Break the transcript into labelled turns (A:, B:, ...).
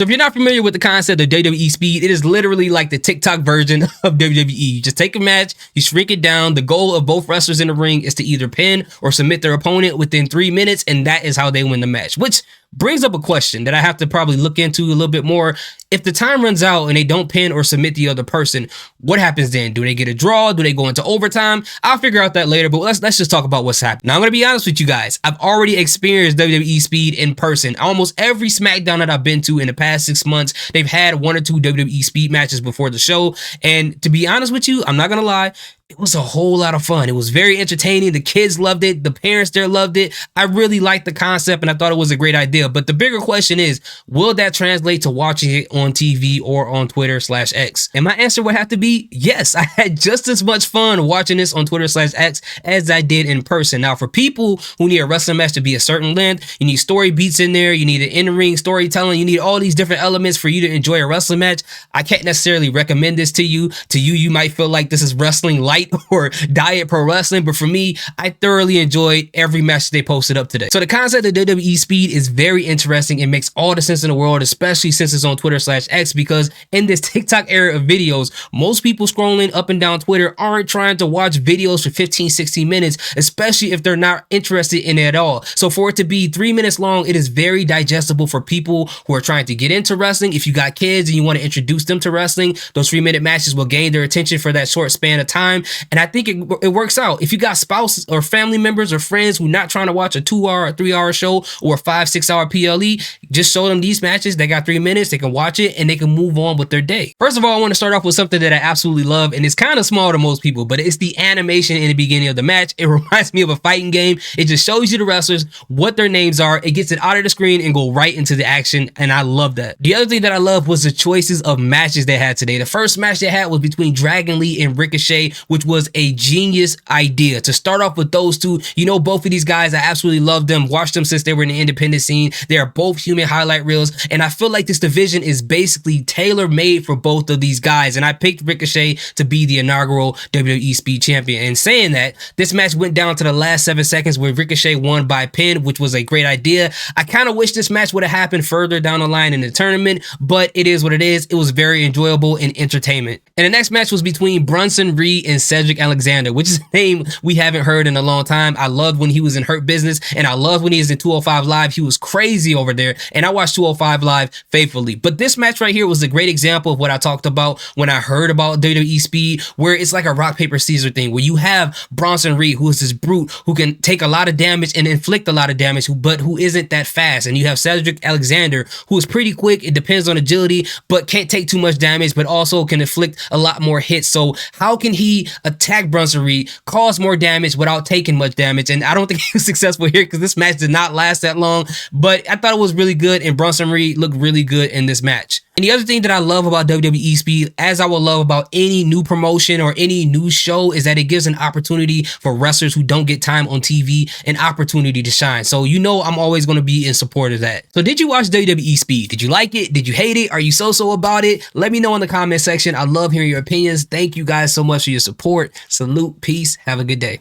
A: So if you're not familiar with the concept of WWE Speed, it is literally like the TikTok version of WWE. You just take a match, you shrink it down. The goal of both wrestlers in the ring is to either pin or submit their opponent within 3 minutes, and that is how they win the match, which brings up a question that I have to probably look into a little bit more. If the time runs out and they don't pin or submit the other person, what happens then? Do they get a draw? Do they go into overtime? I'll figure out that later, but let's just talk about what's happening. Now, I'm going to be honest with you guys. I've already experienced WWE Speed in person. Almost every SmackDown that I've been to in the past 6 months, they've had 1 or 2 WWE Speed matches before the show. And to be honest with you, I'm not going to lie, it was a whole lot of fun. It was very entertaining. The kids loved it. The parents there loved it. I really liked the concept and I thought it was a great idea. But the bigger question is, will that translate to watching it on TV or on Twitter/X? And my answer would have to be yes. I had just as much fun watching this on Twitter/X as I did in person. Now, for people who need a wrestling match to be a certain length, you need story beats in there, you need an in-ring storytelling, you need all these different elements for you to enjoy a wrestling match. I can't necessarily recommend this to you. You might feel like this is wrestling light or diet pro wrestling, but for me, I thoroughly enjoyed every match they posted up today. So the concept of WWE Speed is very interesting. It makes all the sense in the world, especially since it's on Twitter/X, because in this TikTok era of videos, most people scrolling up and down Twitter aren't trying to watch videos for 15-16 minutes, especially if they're not interested in it at all. So for it to be 3 minutes long, it is very digestible for people who are trying to get into wrestling. If you got kids and you want to introduce them to wrestling, those 3-minute matches will gain their attention for that short span of time. And I think it works out. If you got spouses or family members or friends who are not trying to watch a 2-hour or 3-hour show or a 5-6 hour PLE, just show them these matches. They got 3 minutes. They can watch it and they can move on with their day. First of all, I want to start off with something that I absolutely love, and it's kind of small to most people, but it's the animation in the beginning of the match. It reminds me of a fighting game. It just shows you the wrestlers, what their names are. It gets it out of the screen and go right into the action, and I love that. The other thing that I love was the choices of matches they had today. The first match they had was between Dragon Lee and Ricochet, which was a genius idea to start off with those two. You know, both of these guys, I absolutely love them. Watched them since they were in the independent scene. They are both human highlight reels, and I feel like this division is basically tailor-made for both of these guys, and I picked Ricochet to be the inaugural WWE Speed champion. And saying that, this match went down to the last 7 seconds where Ricochet won by pin, which was a great idea. I kind of wish this match would have happened further down the line in the tournament, but it is what it is. It was very enjoyable and entertainment. And the next match was between Bronson Reed and Cedric Alexander, which is a name we haven't heard in a long time. I loved when he was in Hurt Business, and I loved when he was in 205 Live. He was crazy over there, and I watched 205 Live faithfully. But this match right here was a great example of what I talked about when I heard about WWE Speed, where it's like a rock, paper, scissors thing, where you have Bronson Reed, who is this brute who can take a lot of damage and inflict a lot of damage, but who isn't that fast. And you have Cedric Alexander, who is pretty quick. It depends on agility, but can't take too much damage, but also can inflict a lot more hits. So how can he attack Bronson Reed, cause more damage without taking much damage? And I don't think he was successful here because this match did not last that long, but I thought it was really good, and Bronson Reed looked really good in this match. And the other thing that I love about WWE Speed, as I will love about any new promotion or any new show, is that it gives an opportunity for wrestlers who don't get time on TV an opportunity to shine. So you know I'm always going to be in support of that. So did you watch WWE Speed? Did you like it? Did you hate it? Are you so about it? Let me know in the comment section. I love hearing your opinions. Thank you guys so much for your support. Salute, peace, have a good day.